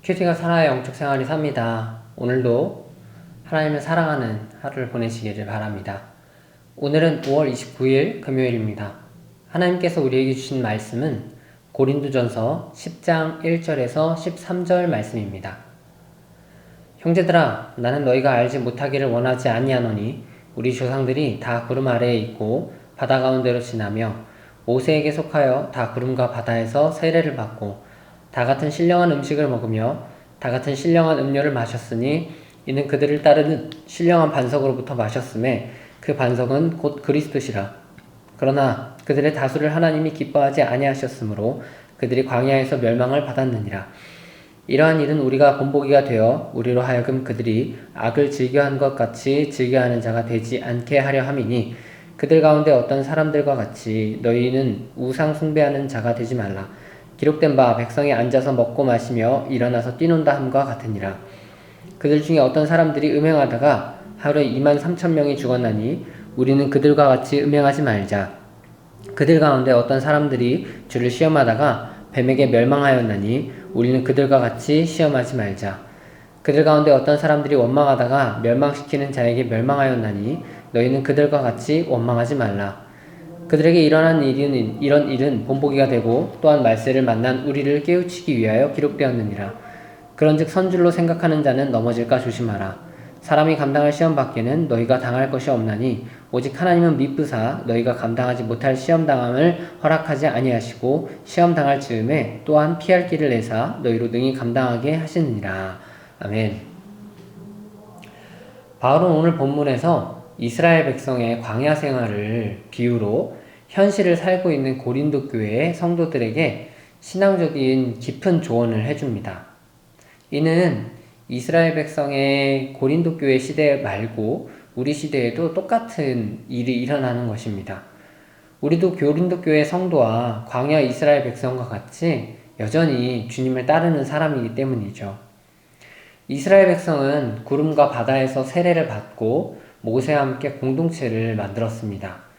큐티가 살아야 영적 생활이 삽니다. 오늘도 하나님을 사랑하는 하루를 보내시기를 바랍니다. 오늘은 5월 29일 금요일입니다. 하나님께서 우리에게 주신 말씀은 고린도전서 10장 1절에서 13절 말씀입니다. 형제들아, 나는 너희가 알지 못하기를 원하지 아니하노니 우리 조상들이 다 구름 아래에 있고 바다 가운데로 지나며 모세에게 속하여 다 구름과 바다에서 세례를 받고 다 같은 신령한 음식을 먹으며 다 같은 신령한 음료를 마셨으니 이는 그들을 따르는 신령한 반석으로부터 마셨음에 그 반석은 곧 그리스도시라. 그러나 그들의 다수를 하나님이 기뻐하지 아니하셨으므로 그들이 광야에서 멸망을 받았느니라. 이러한 일은 우리가 본보기가 되어 우리로 하여금 그들이 악을 즐겨한 것 같이 즐겨하는 자가 되지 않게 하려 함이니 그들 가운데 어떤 사람들과 같이 너희는 우상 숭배하는 자가 되지 말라. 기록된 바 백성이 앉아서 먹고 마시며 일어나서 뛰논다 함과 같으니라. 그들 중에 어떤 사람들이 음행하다가 하루에 23,000명이 죽었나니 우리는 그들과 같이 음행하지 말자. 그들 가운데 어떤 사람들이 주를 시험하다가 뱀에게 멸망하였나니 우리는 그들과 같이 시험하지 말자. 그들 가운데 어떤 사람들이 원망하다가 멸망시키는 자에게 멸망하였나니 너희는 그들과 같이 원망하지 말라. 그들에게 일어난 이런 일은 본보기가 되고 또한 말세를 만난 우리를 깨우치기 위하여 기록되었느니라. 그런즉 선줄로 생각하는 자는 넘어질까 조심하라. 사람이 감당할 시험 밖에는 너희가 당할 것이 없나니 오직 하나님은 미쁘사 너희가 감당하지 못할 시험 당함을 허락하지 아니하시고 시험 당할 즈음에 또한 피할 길을 내사 너희로 능히 감당하게 하시느니라. 아멘. 바울은 오늘 본문에서 이스라엘 백성의 광야 생활을 비유로 현실을 살고 있는 고린도 교회의 성도들에게 신앙적인 깊은 조언을 해줍니다. 이는 이스라엘 백성의 고린도 교회 시대 말고 우리 시대에도 똑같은 일이 일어나는 것입니다. 우리도 고린도 교회 성도와 광야 이스라엘 백성과 같이 여전히 주님을 따르는 사람이기 때문이죠. 이스라엘 백성은 구름과 바다에서 세례를 받고 모세와 함께 공동체를 만들었습니다.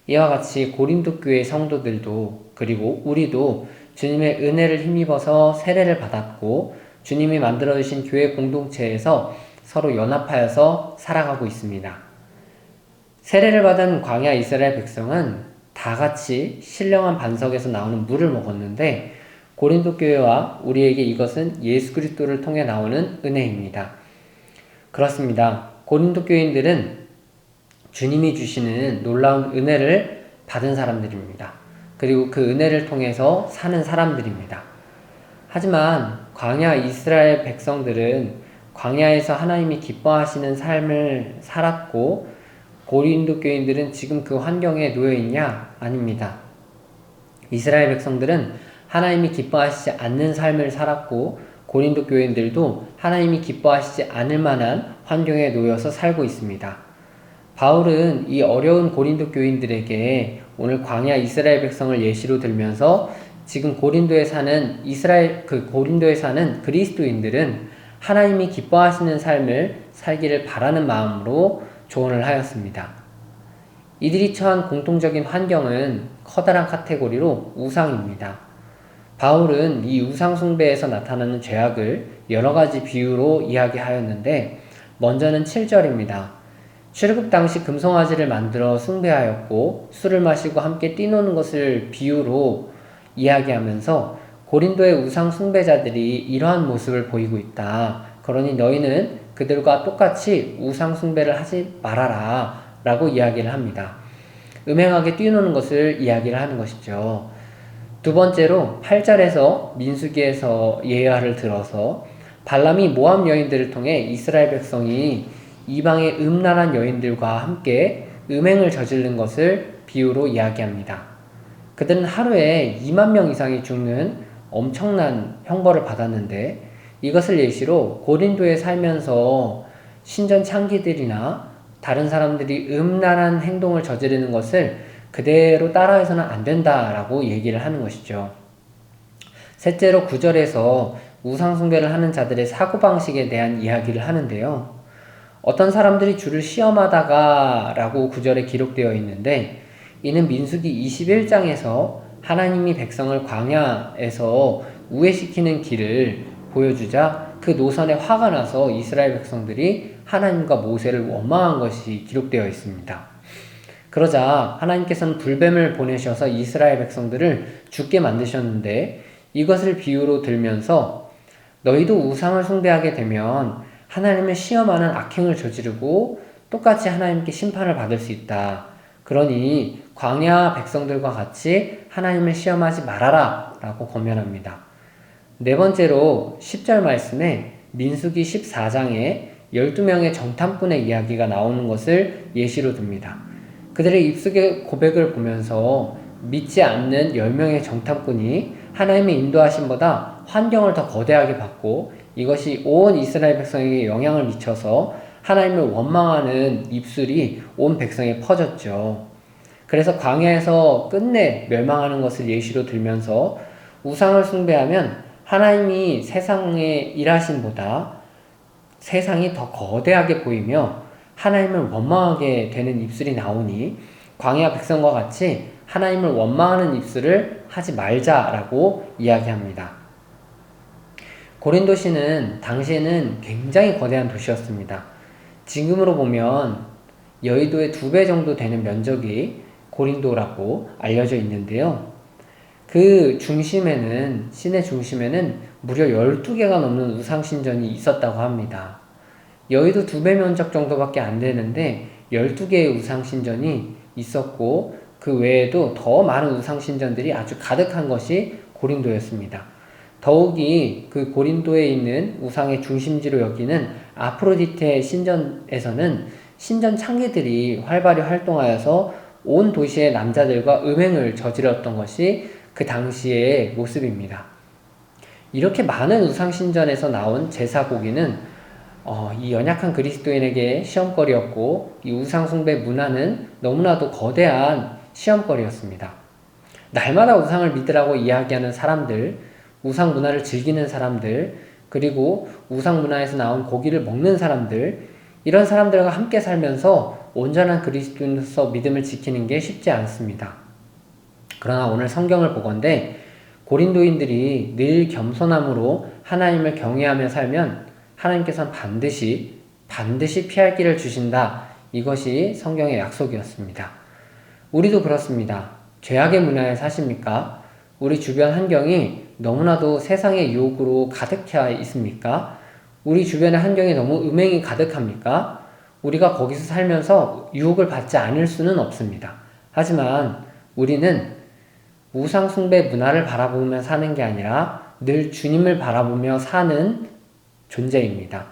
이와 같이 고린도 교회 성도들도 그리고 우리도 주님의 은혜를 힘입어서 세례를 받았고 주님이 만들어주신 교회 공동체에서 서로 연합하여서 살아가고 있습니다. 세례를 받은 광야 이스라엘 백성은 다 같이 신령한 반석에서 나오는 물을 먹었는데 고린도 교회와 우리에게 이것은 예수 그리스도를 통해 나오는 은혜입니다. 그렇습니다. 고린도 교인들은 주님이 주시는 놀라운 은혜를 받은 사람들입니다. 그리고 그 은혜를 통해서 사는 사람들입니다. 하지만 광야 이스라엘 백성들은 광야에서 하나님이 기뻐하시는 삶을 살았고 고린도 교인들은 지금 그 환경에 놓여 있냐? 아닙니다. 이스라엘 백성들은 하나님이 기뻐하시지 않는 삶을 살았고 고린도 교인들도 하나님이 기뻐하시지 않을 만한 환경에 놓여서 살고 있습니다. 바울은 이 어려운 고린도 교인들에게 오늘 광야 이스라엘 백성을 예시로 들면서 지금 고린도에 사는 그리스도인들은 하나님이 기뻐하시는 삶을 살기를 바라는 마음으로 조언을 하였습니다. 이들이 처한 공통적인 환경은 커다란 카테고리로 우상입니다. 바울은 이 우상 숭배에서 나타나는 죄악을 여러 가지 비유로 이야기하였는데 먼저는 7절입니다. 출애굽 당시 금송아지를 만들어 숭배하였고 술을 마시고 함께 뛰노는 것을 비유로 이야기하면서 고린도의 우상 숭배자들이 이러한 모습을 보이고 있다. 그러니 너희는 그들과 똑같이 우상 숭배를 하지 말아라 라고 이야기를 합니다. 음행하게 뛰노는 것을 이야기를 하는 것이죠. 두 번째로 8절에서 민수기에서 예화를 들어서 발람이 모압 여인들을 통해 이스라엘 백성이 이방의 음란한 여인들과 함께 음행을 저지른 것을 비유로 이야기합니다. 그들은 하루에 2만 명 이상이 죽는 엄청난 형벌을 받았는데 이것을 예시로 고린도에 살면서 신전 창기들이나 다른 사람들이 음란한 행동을 저지르는 것을 그대로 따라해서는 안 된다라고 얘기를 하는 것이죠. 셋째로 9절에서 우상숭배를 하는 자들의 사고방식에 대한 이야기를 하는데요. 어떤 사람들이 주를 시험하다가 라고 9절에 기록되어 있는데 이는 민수기 21장에서 하나님이 백성을 광야에서 우회시키는 길을 보여주자 그 노선에 화가 나서 이스라엘 백성들이 하나님과 모세를 원망한 것이 기록되어 있습니다. 그러자 하나님께서는 불뱀을 보내셔서 이스라엘 백성들을 죽게 만드셨는데, 이것을 비유로 들면서 너희도 우상을 숭배하게 되면 하나님을 시험하는 악행을 저지르고 똑같이 하나님께 심판을 받을 수 있다. 그러니 광야 백성들과 같이 하나님을 시험하지 말아라 라고 권면합니다. 네 번째로 10절 말씀에 민수기 14장에 12명의 정탐꾼의 이야기가 나오는 것을 예시로 듭니다. 그들의 입속의 고백을 보면서 믿지 않는 10명의 정탐꾼이 하나님의 인도하심보다 환경을 더 거대하게 받고, 이것이 온 이스라엘 백성에게 영향을 미쳐서 하나님을 원망하는 입술이 온 백성에 퍼졌죠. 그래서 광야에서 끝내 멸망하는 것을 예시로 들면서 우상을 숭배하면 하나님이 세상의 일하심보다 세상이 더 거대하게 보이며 하나님을 원망하게 되는 입술이 나오니 광야 백성과 같이 하나님을 원망하는 입술을 하지 말자라고 이야기합니다. 고린도시는 당시에는 굉장히 거대한 도시였습니다. 지금으로 보면 여의도의 2배 정도 되는 면적이 고린도라고 알려져 있는데요. 그 중심에는, 시내 중심에는 무려 12개가 넘는 우상신전이 있었다고 합니다. 여의도 2배 면적 정도밖에 안 되는데 12개의 우상신전이 있었고, 그 외에도 더 많은 우상신전들이 아주 가득한 것이 고린도였습니다. 더욱이 그 고린도에 있는 우상의 중심지로 여기는 아프로디테 신전에서는 신전 창기들이 활발히 활동하여서 온 도시의 남자들과 음행을 저질렀던 것이 그 당시의 모습입니다. 이렇게 많은 우상신전에서 나온 제사고기는 이 연약한 그리스도인에게 시험거리였고, 이 우상숭배 문화는 너무나도 거대한 시험거리였습니다. 날마다 우상을 믿으라고 이야기하는 사람들, 우상 문화를 즐기는 사람들, 그리고 우상 문화에서 나온 고기를 먹는 사람들, 이런 사람들과 함께 살면서 온전한 그리스도인으로서 믿음을 지키는 게 쉽지 않습니다. 그러나 오늘 성경을 보건대 고린도인들이 늘 겸손함으로 하나님을 경외하며 살면 하나님께서는 반드시 피할 길을 주신다. 이것이 성경의 약속이었습니다. 우리도 그렇습니다. 죄악의 문화에 사십니까? 우리 주변 환경이 너무나도 세상의 유혹으로 가득해 있습니까? 우리 주변의 환경이 너무 음행이 가득합니까? 우리가 거기서 살면서 유혹을 받지 않을 수는 없습니다. 하지만 우리는 우상 숭배 문화를 바라보며 사는 게 아니라 늘 주님을 바라보며 사는 존재입니다.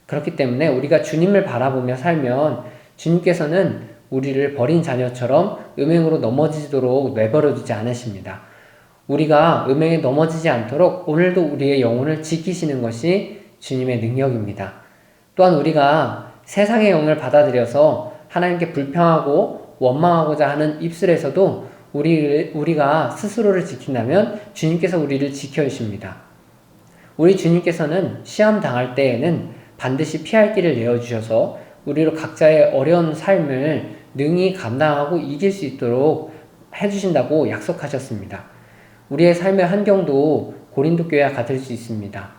그렇기 때문에 우리가 주님을 바라보며 살면 주님께서는 우리를 버린 자녀처럼 음행으로 넘어지도록 내버려 두지 않으십니다. 우리가 음행에 넘어지지 않도록 오늘도 우리의 영혼을 지키시는 것이 주님의 능력입니다. 또한 우리가 세상의 영을 받아들여서 하나님께 불평하고 원망하고자 하는 입술에서도 우리가 스스로를 지킨다면 주님께서 우리를 지켜주십니다. 우리 주님께서는 시험 당할 때에는 반드시 피할 길을 내어주셔서 우리로 각자의 어려운 삶을 능히 감당하고 이길 수 있도록 해주신다고 약속하셨습니다. 우리의 삶의 환경도 고린도 교회와 같을 수 있습니다.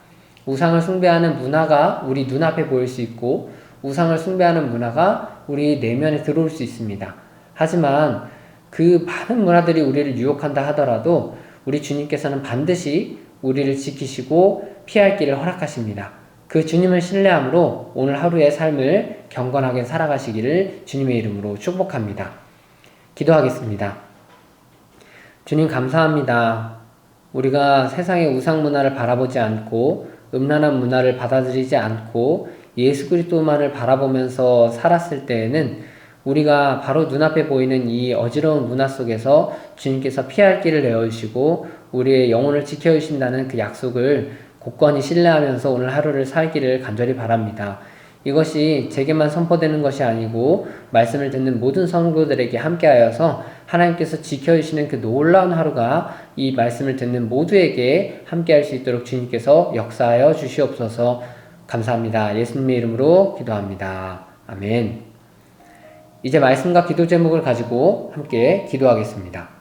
우상을 숭배하는 문화가 우리 눈앞에 보일 수 있고, 우상을 숭배하는 문화가 우리 내면에 들어올 수 있습니다. 하지만 그 많은 문화들이 우리를 유혹한다 하더라도 우리 주님께서는 반드시 우리를 지키시고 피할 길을 허락하십니다. 그 주님을 신뢰함으로 오늘 하루의 삶을 경건하게 살아가시기를 주님의 이름으로 축복합니다. 기도하겠습니다. 주님 감사합니다. 우리가 세상의 우상 문화를 바라보지 않고 음란한 문화를 받아들이지 않고 예수 그리스도만을 바라보면서 살았을 때에는 우리가 바로 눈앞에 보이는 이 어지러운 문화 속에서 주님께서 피할 길을 내어주시고 우리의 영혼을 지켜주신다는 그 약속을 굳건히 신뢰하면서 오늘 하루를 살기를 간절히 바랍니다. 이것이 제게만 선포되는 것이 아니고 말씀을 듣는 모든 성도들에게 함께하여서 하나님께서 지켜주시는 그 놀라운 하루가 이 말씀을 듣는 모두에게 함께할 수 있도록 주님께서 역사하여 주시옵소서. 감사합니다. 예수님의 이름으로 기도합니다. 아멘. 이제 말씀과 기도 제목을 가지고 함께 기도하겠습니다.